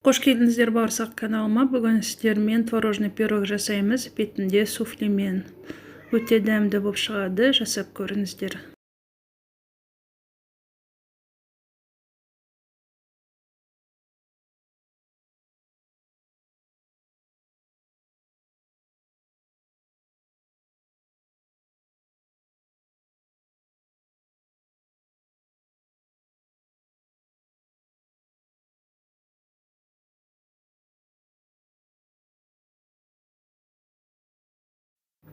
Қош келдіңіздер бауырсақ каналыма. Бүгін сіздермен творожный пирог жасаймыз, бетінде суфлемен. Өте дәмді болып шығады, жасап көріңіздер.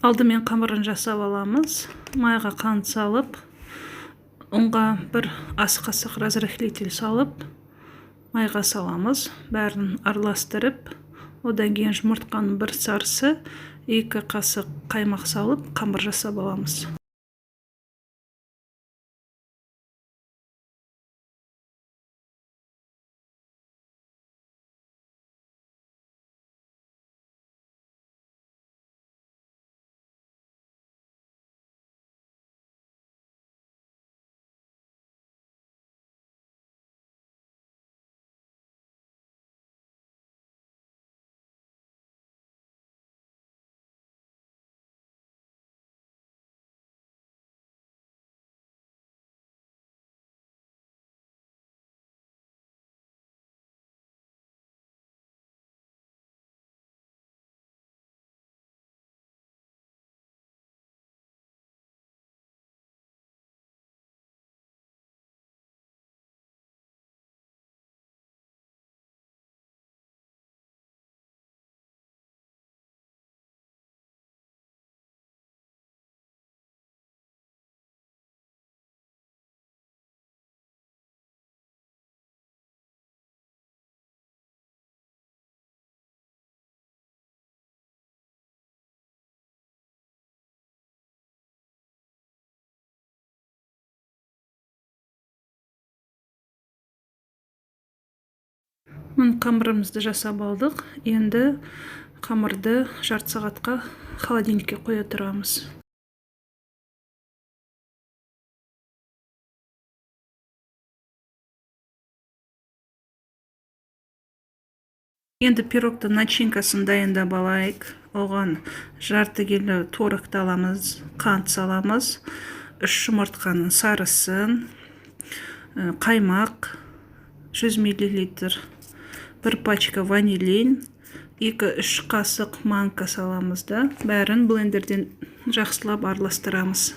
Алдымен қамырын жасап аламыз. Майға қант салып, ұнға бір ас қасық разрыхлитель салып, майға саламыз. Бәрін араластырып, одан кейін жұмыртқаның бір сарысы, 2 қасық қаймақ салып, қамыр жасап аламыз. Қамырымызды жасап алдық. Енді қамырды жарты сағатқа холодильникке қоя тұрамыз. Енді пирогтың начинкасын дайындап алайық. Оған жарты келі творогты аламыз, қант саламыз, 3 жұмыртқаның сарысын, қаймақ, 100 мл, 1 пачка ванилин, 2-3 қасық манка саламыз да, бәрін блендерден жақсылап араластырамыз.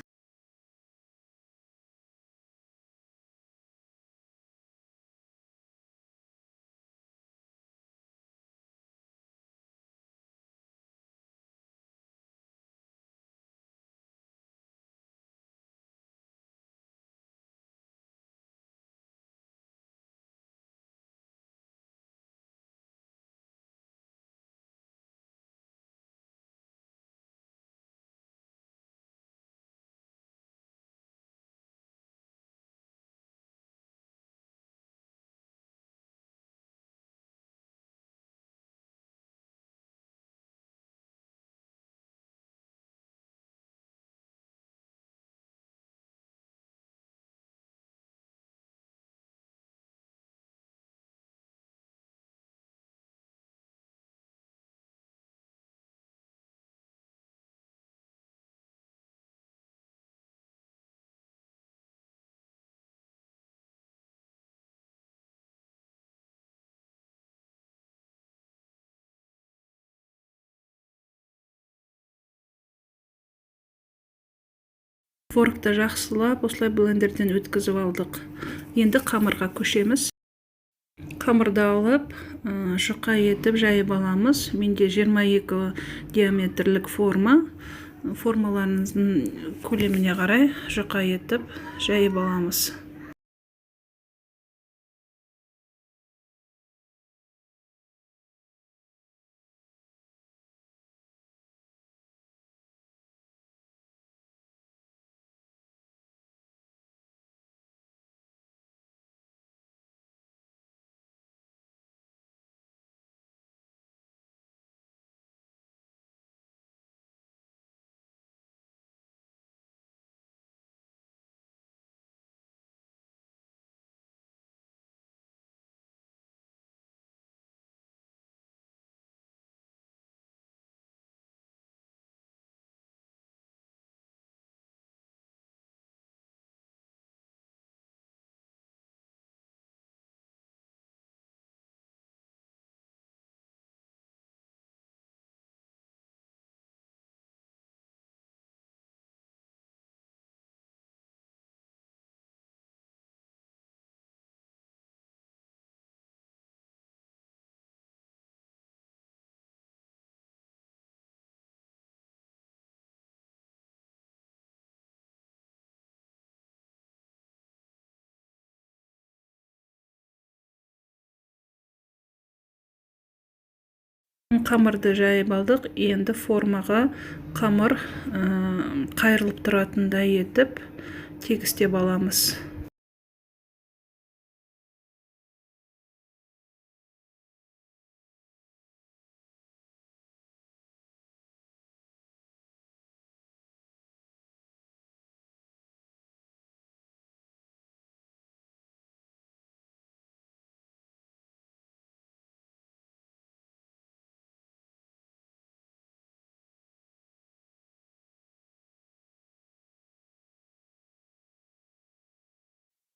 Творогты жақсылап осылай блендерден өткізіп алдық. Енді қамырға көшеміз. Қамырды алып, жұқа етіп жайып аламыз. Менде 22 диаметрлік форма. Формаларыңыздың көлеміне қарай жұқа етіп жайып аламыз. қамырды жайып алдық. Енді формаға қамыр қайырылып тұратындай етіп тегістеп аламыз.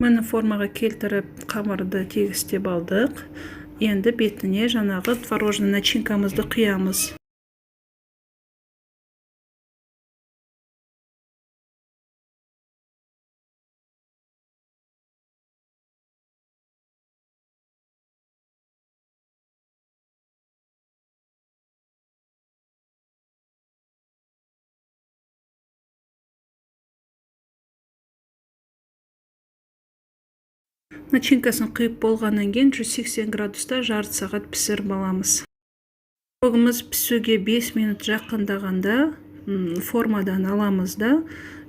Мені формаға келтіріп, қамырды тегістеп алдық. Енді бетіне жаңағы творожный начинкамызды құямыз. Начинкасын құйып болғаннан кейін 180 градуста жарты сағат пісіріп аламыз. Пирогымыз пісуге 5 минут жақындағанда формадан аламыз да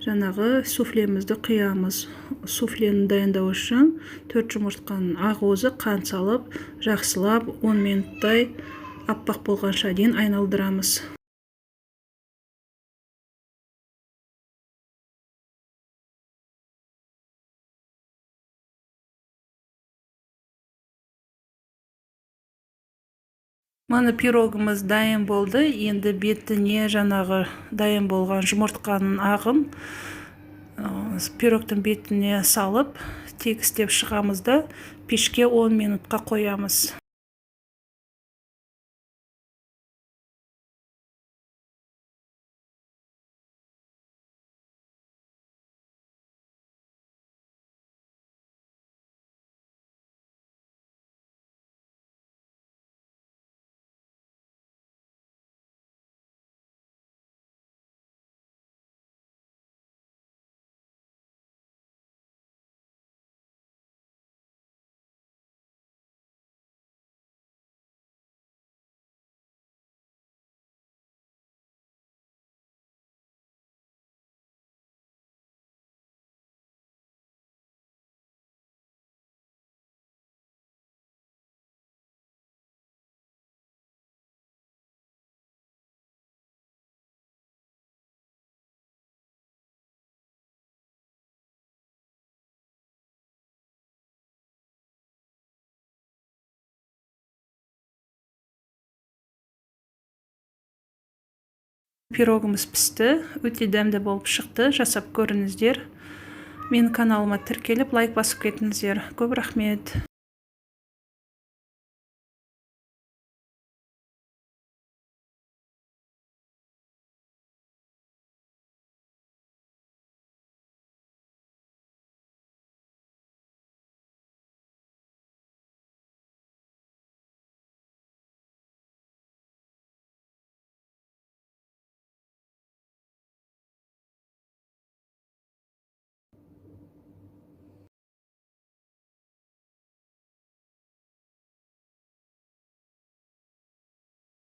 жаңағы суфлемізді құямыз. Суфлені дайындау үшін 4 жұмыртқаның ақуызы қант салып, жақсылап 10 минуттай аппақ болғанша дейін айналдырамыз. Мана пирогымыз дайын болды. Енді бетіне жаңағы дайын болған жұмыртқаның ағын пирогтың бетіне салып, тегістеп шығамыз да пешке 10 минутқа қоямыз. Пирогымыз пісті, өте дәмді болып шықты. Жасап көріңіздер. Менің каналыма тіркеліп, лайк басып кетіңіздер. Көп рахмет.